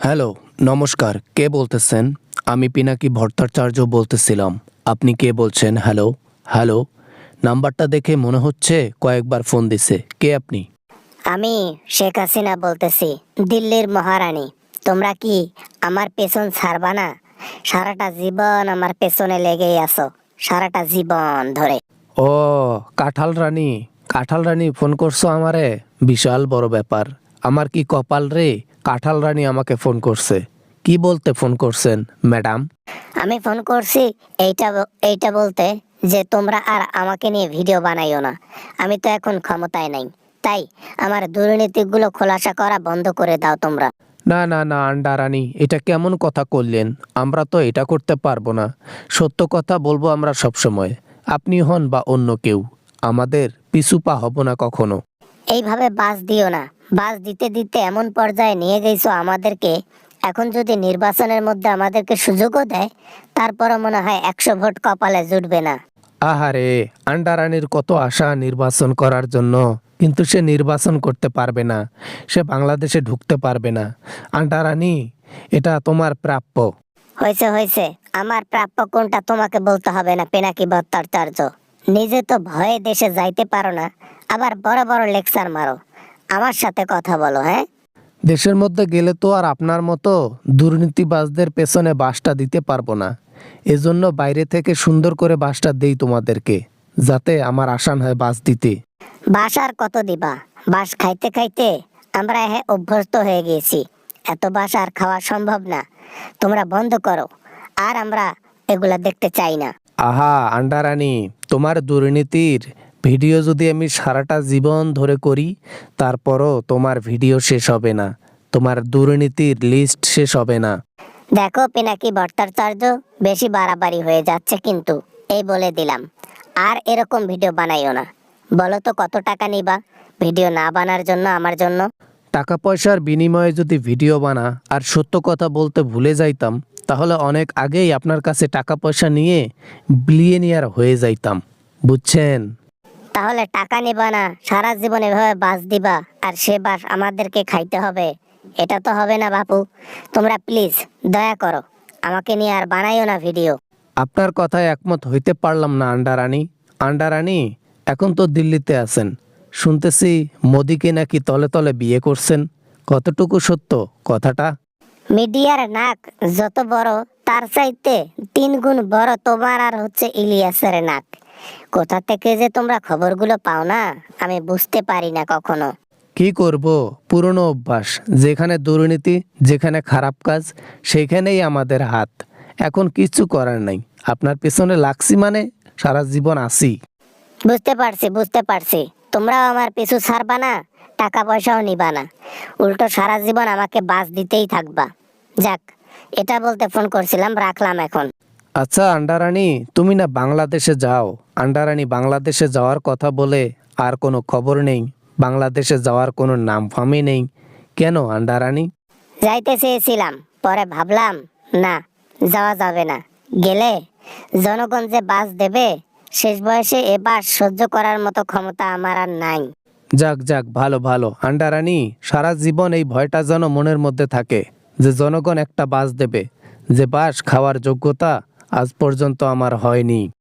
Hello, নমস্কার। কে বলতেছেন? আমি পিনাকি ভট্টাচার্য বলতেছিলাম। আপনি কে বলছেন? Hello, hello. নাম্বারটা দেখে মনে হচ্ছে কয়েকবার ফোন দিছে। কে আপনি? আমি শেখ হাসিনা বলতেছি, দিল্লির মহারানী। তোমরা কি আমার পেছন ছাড়বা না? সারাটা জীবন আমার পেছনে লেগেই আছো, সারাটা জীবন ধরে। ও, কাঁঠাল রানী। কাঁঠাল রানী ফোন করছো আমারে? বিশাল বড় ব্যাপার। আমার কি কপাল রে, কাঁঠাল রানী আমাকে ফোন করছে। কি বলতে ফোন করছেন, ম্যাডাম? আমি ফোন করছি এইটা বলতে যে তোমরা আর আমাকে নিয়ে ভিডিও বানাইও না। আমি তো এখন ক্ষমতায় নাই, তাই আমার দুর্নীতিগুলো খোলাসা করা বন্ধ করে দাও তোমরা। না না না, আন্ডা রানী, এটা কেমন কথা করলেন? আমরা তো এটা করতে পারবো না। সত্য কথা বলবো আমরা সবসময়। আপনি হন বা অন্য কেউ, আমাদের পিছু পা হব না কখনো। এইভাবে বাস দিও না। বাস দিতে দিতে এমন পর্যায়ে নিয়ে গেছো আমাদেরকে, এখন যদি নির্বাচনের মধ্যে আমাদেরকে সুযোগও দেয়, তারপরও মনে হয় 100 ভোট কপালে জুটবে না। আহারে, আন্ডা রানীর কত আশা নির্বাচন করার জন্য, কিন্তু সে নির্বাচন করতে পারবে না। সে বাংলাদেশে ঢুকতে পারবে না। আন্ডা রানী, এটা তোমার প্রাপ্য। হয়েছে হয়েছে, আমার প্রাপ্য কোনটা তোমাকে বলতে হবে না পিনাকি ভট্টাচার্য। নিজে তো ভয়ে দেশে যাইতে পারো না, আবার বড় বড় লেকচার মারো। আমার সাথে কথা বলো, হ্যাঁ? দেশের মধ্যে গেলে তো আর আপনার মতো দুর্নীতিবাজদের পেছনে বাসটা দিতে পারবো না। এজন্য বাইরে থেকে সুন্দর করে বাসটা দেই তোমাদেরকে, যাতে আমার আসান হয় বাস দিতে। বাস আর কত দিবা? বাস খাইতে খাইতে আমরা অভ্যস্ত হয়ে গেছি। এত বাস আর খাওয়া সম্ভব না। তোমরা বন্ধ করো, আর আমরা এগুলা দেখতে চাই না। আহা আন্ডারানী, তোমার দুর্নীতির ভিডিও যদি আমি সারাটা জীবন ধরে করি, তারপরও তোমার ভিডিও শেষ হবে না। তোমার দুর্নীতির লিস্ট শেষ হবে না। দেখো পিনাকি ভট্টাচার্য, বেশি বাড়াবাড়ি হয়ে যাচ্ছে কিন্তু, এই বলে দিলাম। আর এরকম ভিডিও বানাইও না। বলো তো কত টাকা নিবা ভিডিও না বানার জন্য, আমার জন্য? টাকা পয়সার বিনিময়ে যদি ভিডিও বানা আর সত্য কথা বলতে ভুলে যাইতাম, তাহলে অনেক আগেই আপনার কাছে টাকা পয়সা নিয়ে বিলিয়নিয়ার হয়ে যাইতাম। বুঝছেন? তাহলে টাকা নিবা না, সারা জীবন এভাবে বাস দিবা, আর সে বাস আমাদেরকে খাইতে হবে? এটা তো হবে না বাপু। তোমরা প্লিজ দয়া করো, আমাকে নিয়ে আর বানাইও না ভিডিও। আপনার কথায় একমত হইতে পারলাম না আন্ডারানী। আন্ডারানী, এখন তো দিল্লিতে আছেন। শুনতেছি মোদিকে নাকি তলে তলে বিয়ে করছেন। কতটুকু সত্য কথাটা? মিডিয়ার নাক যত বড়, তার চাইতে 3 গুণ বড় তোমার আর ইলিয়াসের নাক। কোথা থেকে যে তোমরা খবরগুলো পাও না, আমি বুঝতে পারি না কখনো। কি করব, পুরনো অভ্যাস। যেখানে দুর্নীতি, যেখানে খারাপ কাজ, সেখানেই আমাদের হাত। এখন কিছু করার নাই। আপনার পেছনে লাগছি মানে সারা জীবন আসি। বুঝতে পারছি, তোমরাও আমার পিছু ছাড়বা না, টাকা পয়সাও নিবা না, উল্টো সারা জীবন আমাকে বাস দিতেই থাকবা। যাক, এটা বলতে ফোন করছিলাম, রাখলাম এখন। আচ্ছা আন্ডারানী, তুমি না বাংলাদেশে যাও। আন্ডারানী, বাংলাদেশে যাওয়ার কথা বলে আর কোনো খবর নেই। বাংলাদেশে যাওয়ার কোনো নাম ফামই নেই। কেন আন্ডারানী? যাইতে চেয়েছিলাম, পরে ভাবলাম না, যাওয়া যাবে না। গেলে জনগণ যে বাস দেবে, শেষ বয়সে এ বাস সহ্য করার মতো ক্ষমতা আমার আর নাই। যাক যাক, ভালো ভালো। আন্ডারানী, সারা জীবন এই ভয়টা যেন মনের মধ্যে থাকে যে জনগণ একটা বাস দেবে, যে বাস খাওয়ার যোগ্যতা আজ পর্যন্ত আমার হয়নি।